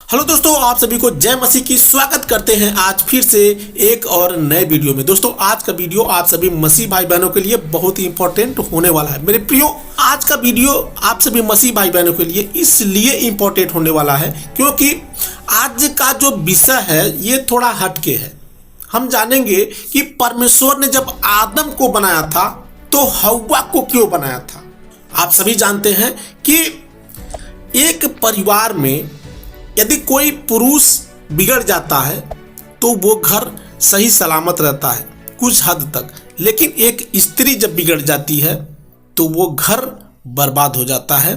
Hello दोस्तों, आप सभी को जय मसीह की स्वागत करते हैं आज फिर से एक और नए वीडियो में। दोस्तों, आज का वीडियो आप सभी मसीह भाई बहनों के लिए बहुत ही इंपॉर्टेंट होने वाला है। मेरे प्रियो, आज का वीडियो आप सभी मसीह भाई बहनों के लिए इसलिए इंपॉर्टेंट होने वाला है क्योंकि आज का जो विषय है ये थोड़ा हटके है। हम जानेंगे कि परमेश्वर ने जब आदम को बनाया था तो हव्वा को क्यों बनाया था। आप सभी जानते हैं कि एक परिवार में यदि कोई पुरुष बिगड़ जाता है तो वो घर सही सलामत रहता है कुछ हद तक, लेकिन एक स्त्री जब बिगड़ जाती है तो वो घर बर्बाद हो जाता है।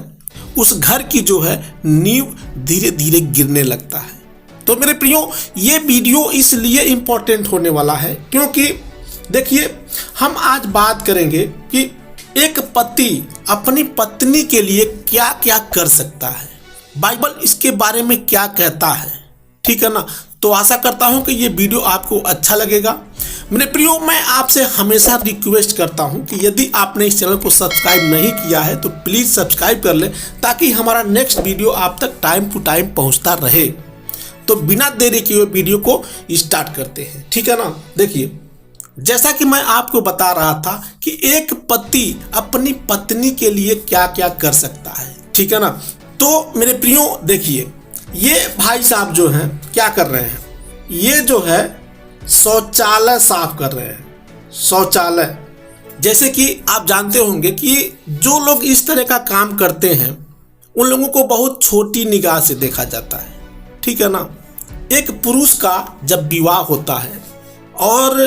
उस घर की जो है नींव धीरे धीरे गिरने लगता है। तो मेरे प्रियो, ये वीडियो इसलिए इम्पोर्टेंट होने वाला है क्योंकि देखिए, हम आज बात करेंगे कि एक पति अपनी पत्नी के लिए क्या क्या कर सकता है, बाइबल इसके बारे में क्या कहता है। ठीक है ना। तो आशा करता हूं कि ये वीडियो आपको अच्छा लगेगा। मेरे प्रियो, मैं आपसे हमेशा रिक्वेस्ट करता हूं कि यदि आपने इस चैनल को सब्सक्राइब नहीं किया है तो प्लीज़ सब्सक्राइब कर लें ताकि हमारा नेक्स्ट वीडियो आप तक टाइम टू टाइम पहुंचता रहे। तो बिना देरी किए वीडियो को स्टार्ट करते हैं। ठीक है ना। देखिए, जैसा कि मैं आपको बता रहा था कि एक पति अपनी पत्नी के लिए क्या क्या कर सकता है। ठीक है ना। तो मेरे प्रियो, देखिए, ये भाई साहब जो हैं क्या कर रहे हैं, ये जो है शौचालय साफ कर रहे हैं। शौचालय, जैसे कि आप जानते होंगे कि जो लोग इस तरह का काम करते हैं उन लोगों को बहुत छोटी निगाह से देखा जाता है। ठीक है ना। एक पुरुष का जब विवाह होता है और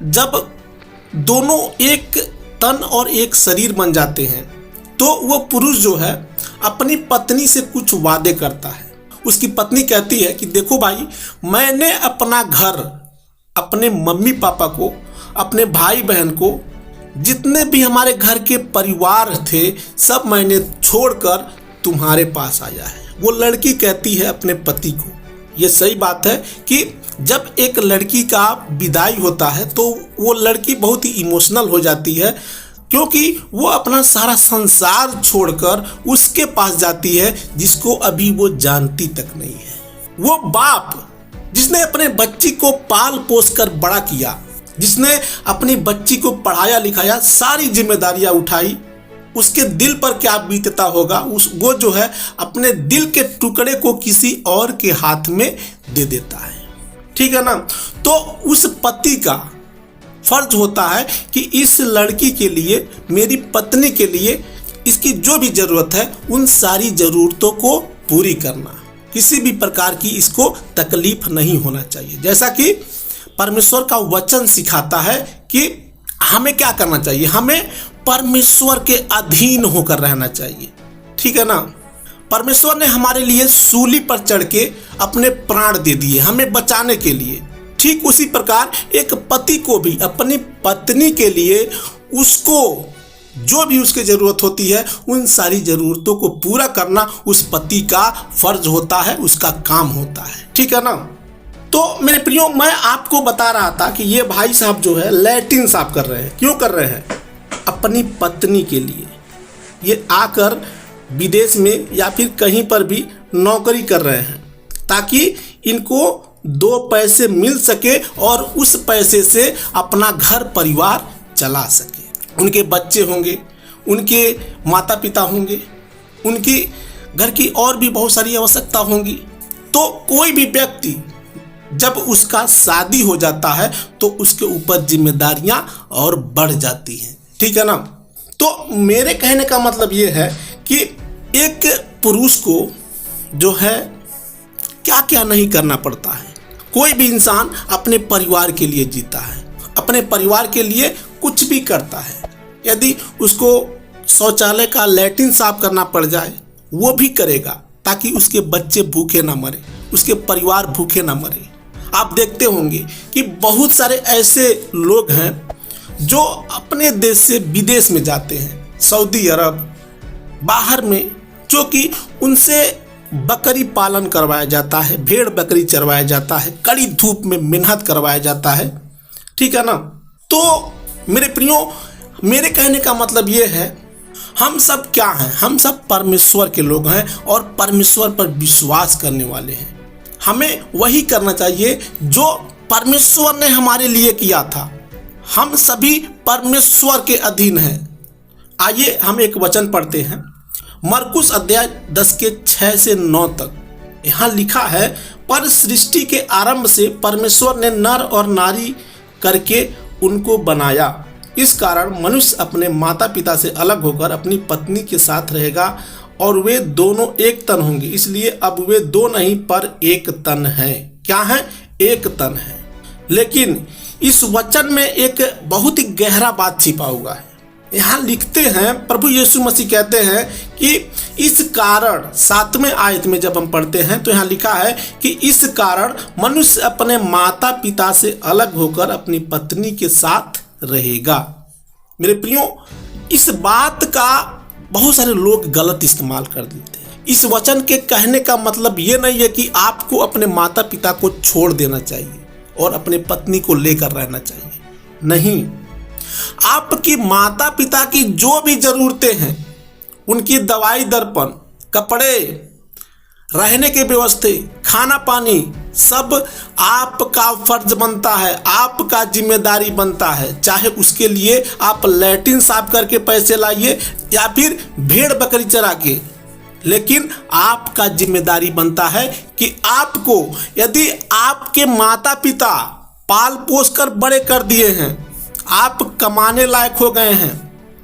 जब दोनों एक तन और एक शरीर बन जाते हैं तो वो पुरुष जो है अपनी पत्नी से कुछ वादे करता है। उसकी पत्नी कहती है कि देखो भाई, मैंने अपना घर, अपने मम्मी पापा को, अपने भाई बहन को, जितने भी हमारे घर के परिवार थे, सब मैंने छोड़कर तुम्हारे पास आया है। वो लड़की कहती है अपने पति को। ये सही बात है कि जब एक लड़की का विदाई होता है तो वो लड़की बहुत ही इमोशनल हो जाती है क्योंकि वो अपना सारा संसार छोड़कर उसके पास जाती है जिसको अभी वो जानती तक नहीं है। वो बाप जिसने अपने बच्ची को पाल पोस कर बड़ा किया, जिसने अपनी बच्ची को पढ़ाया लिखाया, सारी जिम्मेदारियां उठाई, उसके दिल पर क्या बीतता होगा। वो जो है अपने दिल के टुकड़े को किसी और के हाथ में दे देता है। ठीक है ना। तो उस पति का फर्ज होता है कि इस लड़की के लिए, मेरी पत्नी के लिए, इसकी जो भी जरूरत है उन सारी जरूरतों को पूरी करना। किसी भी प्रकार की इसको तकलीफ नहीं होना चाहिए। जैसा कि परमेश्वर का वचन सिखाता है कि हमें क्या करना चाहिए, हमें परमेश्वर के अधीन होकर रहना चाहिए। ठीक है ना। परमेश्वर ने हमारे लिए सूली पर चढ़ के अपने प्राण दे दिए हमें बचाने के लिए। ठीक उसी प्रकार एक पति को भी अपनी पत्नी के लिए, उसको जो भी उसकी जरूरत होती है उन सारी जरूरतों को पूरा करना उस पति का फर्ज होता है, उसका काम होता है। ठीक है ना। तो मेरे प्रियो, मैं आपको बता रहा था कि ये भाई साहब जो है लैट्रिन साफ कर रहे हैं। क्यों कर रहे हैं? अपनी पत्नी के लिए। ये आकर विदेश में या फिर कहीं पर भी नौकरी कर रहे हैं ताकि इनको 2 पैसे मिल सके और उस पैसे से अपना घर परिवार चला सके। उनके बच्चे होंगे, उनके माता पिता होंगे, उनकी घर की और भी बहुत सारी आवश्यकता होंगी। तो कोई भी व्यक्ति जब उसका शादी हो जाता है तो उसके ऊपर जिम्मेदारियां और बढ़ जाती हैं। ठीक है ना। तो मेरे कहने का मतलब ये है कि एक पुरुष को जो है क्या क्या नहीं करना पड़ता है। कोई भी इंसान अपने परिवार के लिए जीता है, अपने परिवार के लिए कुछ भी करता है। यदि उसको शौचालय का लैट्रिन साफ करना पड़ जाए वो भी करेगा ताकि उसके बच्चे भूखे ना मरे, उसके परिवार भूखे ना मरे। आप देखते होंगे कि बहुत सारे ऐसे लोग हैं जो अपने देश से विदेश में जाते हैं, सऊदी अरब, बाहर में, जो कि उनसे बकरी पालन करवाया जाता है, भेड़ बकरी चरवाया जाता है, कड़ी धूप में मेहनत करवाया जाता है। ठीक है ना। तो मेरे प्रियो, मेरे कहने का मतलब ये है, हम सब क्या हैं? हम सब परमेश्वर के लोग हैं और परमेश्वर पर विश्वास करने वाले हैं। हमें वही करना चाहिए जो परमेश्वर ने हमारे लिए किया था। हम सभी परमेश्वर के अधीन हैं। आइए हम एक वचन पढ़ते हैं, मरकुस अध्याय 10 के 6 से 9 तक। यहाँ लिखा है, पर सृष्टि के आरंभ से परमेश्वर ने नर और नारी करके उनको बनाया। इस कारण मनुष्य अपने माता पिता से अलग होकर अपनी पत्नी के साथ रहेगा और वे दोनों एक तन होंगे। इसलिए अब वे दो नहीं पर एक तन हैं। क्या है? एक तन है। लेकिन इस वचन में एक बहुत ही गहरा बात छिपा हुआ है। यहाँ लिखते हैं, प्रभु यीशु मसीह कहते हैं कि इस कारण, 7वें आयत में जब हम पढ़ते हैं तो यहाँ लिखा है कि इस कारण मनुष्य अपने माता पिता से अलग होकर अपनी पत्नी के साथ रहेगा। मेरे प्रियो, इस बात का बहुत सारे लोग गलत इस्तेमाल कर देते हैं। इस वचन के कहने का मतलब ये नहीं है कि आपको अपने माता पिता को छोड़ देना चाहिए और अपने पत्नी को लेकर रहना चाहिए। नहीं, आपकी माता पिता की जो भी जरूरतें हैं, उनकी दवाई दर्पण, कपड़े, रहने के व्यवस्था, खाना पानी, सब आपका फर्ज बनता है, आपका जिम्मेदारी बनता है। चाहे उसके लिए आप लैट्रिन साफ करके पैसे लाइए या फिर भेड़ बकरी चरा के, लेकिन आपका जिम्मेदारी बनता है कि आपको, यदि आपके माता पिता पाल पोस कर बड़े कर दिए हैं, आप कमाने लायक हो गए हैं,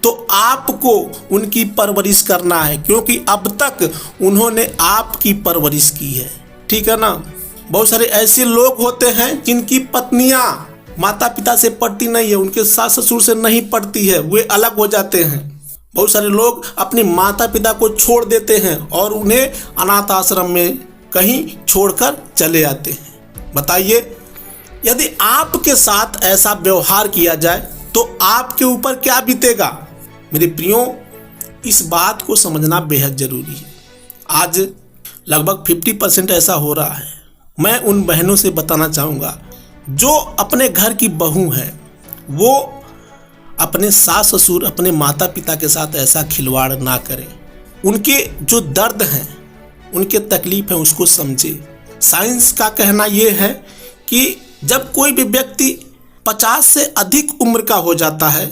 तो आपको उनकी परवरिश करना है, क्योंकि अब तक उन्होंने आपकी परवरिश की है। ठीक है ना? बहुत सारे ऐसे लोग होते हैं जिनकी पत्नियां माता पिता से पटती नहीं है, उनके सास ससुर से नहीं पटती है, वे अलग हो जाते हैं। बहुत सारे लोग अपने माता पिता को छोड़ देते हैं और उन्हें अनाथ आश्रम में कहीं छोड़कर चले आते हैं। बताइए, यदि आपके साथ ऐसा व्यवहार किया जाए तो आपके ऊपर क्या बीतेगा? मेरे प्रियो, इस बात को समझना बेहद जरूरी है। आज लगभग 50% ऐसा हो रहा है। मैं उन बहनों से बताना चाहूँगा जो अपने घर की बहू है, वो अपने सास ससुर, अपने माता पिता के साथ ऐसा खिलवाड़ ना करें। उनके जो दर्द हैं, उनके तकलीफ हैं, उसको समझे। साइंस का कहना यह है कि जब कोई भी व्यक्ति 50 से अधिक उम्र का हो जाता है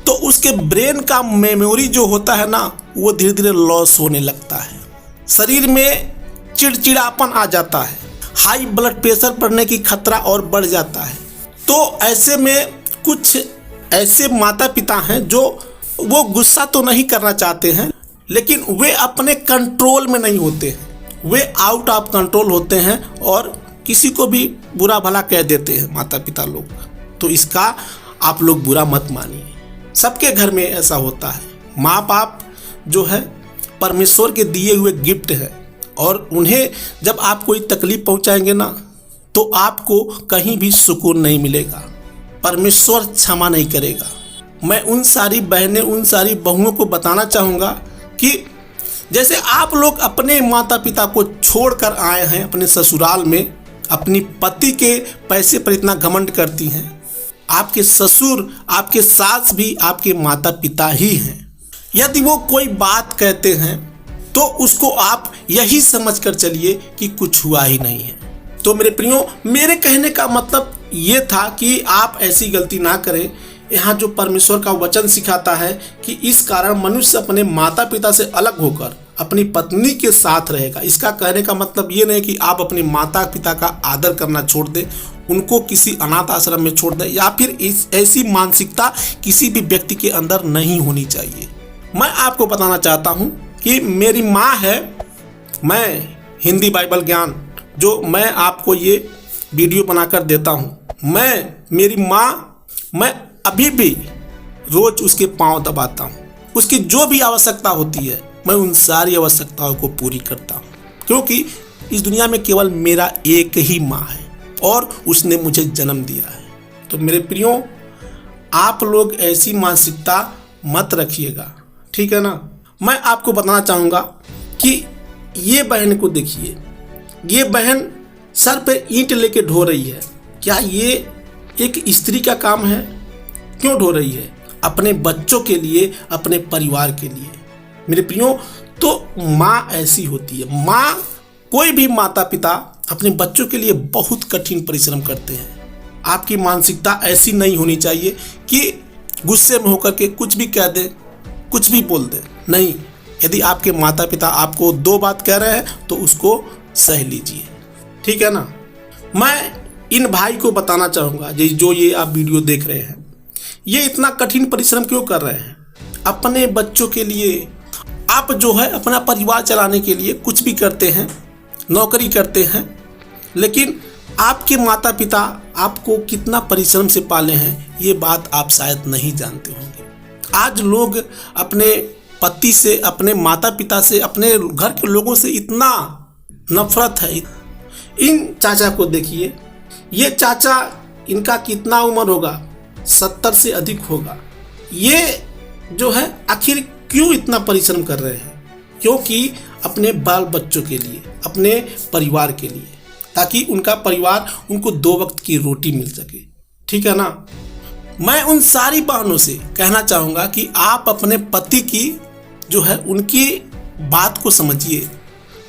तो उसके ब्रेन का मेमोरी जो होता है ना, वो धीरे धीरे लॉस होने लगता है। शरीर में चिड़चिड़ापन आ जाता है, हाई ब्लड प्रेशर बढ़ने की खतरा और बढ़ जाता है। तो ऐसे में कुछ ऐसे माता पिता हैं जो वो गुस्सा तो नहीं करना चाहते हैं, लेकिन वे अपने कंट्रोल में नहीं होते हैं, वे आउट ऑफ कंट्रोल होते हैं और किसी को भी बुरा भला कह देते हैं माता पिता लोग। तो इसका आप लोग बुरा मत मानिए, सबके घर में ऐसा होता है। माँ बाप जो है परमेश्वर के दिए हुए गिफ्ट है और उन्हें जब आप कोई तकलीफ पहुंचाएंगे ना, तो आपको कहीं भी सुकून नहीं मिलेगा। परमेश्वर क्षमा नहीं करेगा। मैं उन सारी बहनें, उन सारी बहुओं को बताना चाहूँगा कि जैसे आप लोग अपने माता पिता को छोड़कर आए हैं अपने ससुराल में, अपनी पति के पैसे पर इतना घमंड करती हैं, आपके ससुर, आपके सास भी आपके माता पिता ही हैं। यदि वो कोई बात कहते हैं तो उसको आप यही समझकर चलिए कि कुछ हुआ ही नहीं है। तो मेरे प्रियो, मेरे कहने का मतलब ये था कि आप ऐसी गलती ना करें। यहाँ जो परमेश्वर का वचन सिखाता है कि इस कारण मनुष्य अपने माता पिता से अलग होकर अपनी पत्नी के साथ रहेगा। इसका कहने का मतलब ये नहीं कि आप अपने माता पिता का आदर करना छोड़ दें, उनको किसी अनाथ आश्रम में छोड़ दें, या फिर ऐसी मानसिकता किसी भी व्यक्ति के अंदर नहीं होनी चाहिए। मैं आपको बताना चाहता हूँ कि मेरी माँ है, मैं हिंदी बाइबल ज्ञान जो मैं आपको ये वीडियो बनाकर देता हूँ, मेरी माँ, मैं अभी भी रोज उसके पांव दबाता हूँ। उसकी जो भी आवश्यकता होती है मैं उन सारी आवश्यकताओं को पूरी करता हूँ, क्योंकि इस दुनिया में केवल मेरा एक ही माँ है और उसने मुझे जन्म दिया है। तो मेरे प्रियो, आप लोग ऐसी मानसिकता मत रखिएगा, ठीक है ना। मैं आपको बताना चाहूँगा कि ये बहन को देखिए, ये बहन सर पे ईंट लेके ढो रही है। क्या ये एक स्त्री का काम है? क्यों ढो रही है? अपने बच्चों के लिए, अपने परिवार के लिए। मेरे प्रियो, तो माँ ऐसी होती है। माँ, कोई भी माता पिता अपने बच्चों के लिए बहुत कठिन परिश्रम करते हैं। आपकी मानसिकता ऐसी नहीं होनी चाहिए कि गुस्से में होकर के कुछ भी कह दे, कुछ भी बोल दे। नहीं, यदि आपके माता पिता आपको 2 बात कह रहे हैं तो उसको सह लीजिए, ठीक है ना। मैं इन भाई को बताना चाहूँगा जो ये आप वीडियो देख रहे हैं, ये इतना कठिन परिश्रम क्यों कर रहे हैं अपने बच्चों के लिए। आप जो है अपना परिवार चलाने के लिए कुछ भी करते हैं, नौकरी करते हैं, लेकिन आपके माता पिता आपको कितना परिश्रम से पाले हैं ये बात आप शायद नहीं जानते होंगे। आज लोग अपने पति से, अपने माता पिता से, अपने घर के लोगों से इतना नफरत है। इन चाचा को देखिए, ये चाचा, इनका कितना उम्र होगा, 70 से अधिक होगा। ये जो है आखिर क्यों इतना परिश्रम कर रहे हैं? क्योंकि अपने बाल बच्चों के लिए, अपने परिवार के लिए, ताकि उनका परिवार उनको 2 वक्त की रोटी मिल सके, ठीक है ना। मैं उन सारी बहनों से कहना चाहूँगा कि आप अपने पति की जो है उनकी बात को समझिए।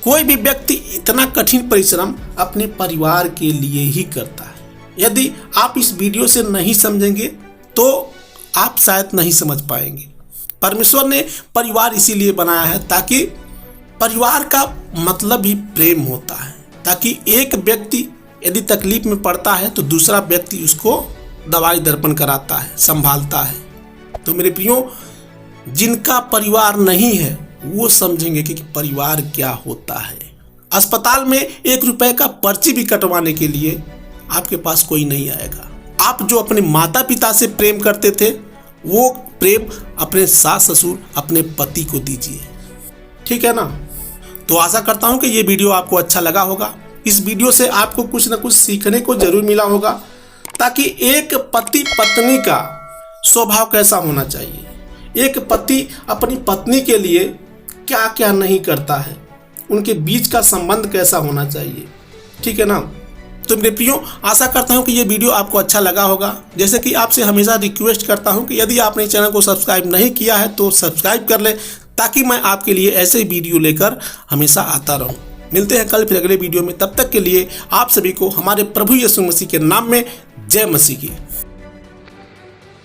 कोई भी व्यक्ति इतना कठिन परिश्रम अपने परिवार के लिए ही करता है। यदि आप इस वीडियो से नहीं समझेंगे तो आप शायद नहीं समझ पाएंगे। परमेश्वर ने परिवार इसीलिए बनाया है ताकि परिवार का मतलब ही प्रेम होता है, ताकि एक व्यक्ति यदि तकलीफ में पड़ता है तो दूसरा व्यक्ति उसको दवाई दर्पण कराता है, संभालता है। तो मेरे प्रियो, जिनका परिवार नहीं है वो समझेंगे कि परिवार क्या होता है। अस्पताल में 1 रुपए का पर्ची भी कटवाने के लिए आपके पास कोई नहीं आएगा। आप जो अपने माता पिता से प्रेम करते थे वो प्रेम अपने सास ससुर, अपने पति को दीजिए, ठीक है ना। तो आशा करता हूं कि ये वीडियो आपको अच्छा लगा होगा। इस वीडियो से आपको कुछ ना कुछ सीखने को जरूर मिला होगा, ताकि एक पति पत्नी का स्वभाव कैसा होना चाहिए, एक पति अपनी पत्नी के लिए क्या क्या नहीं करता है, उनके बीच का संबंध कैसा होना चाहिए, ठीक है ना। तो मेरे प्रियो, आशा करता हूं कि ये वीडियो आपको अच्छा लगा होगा। जैसे कि आपसे हमेशा रिक्वेस्ट करता हूं कि यदि आपने चैनल को सब्सक्राइब नहीं किया है तो सब्सक्राइब कर ले, ताकि मैं आपके लिए ऐसे वीडियो लेकर हमेशा आता रहूं। मिलते हैं कल फिर अगले वीडियो में। तब तक के लिए आप सभी को हमारे प्रभु यीशु मसीह के नाम में जय मसीह की।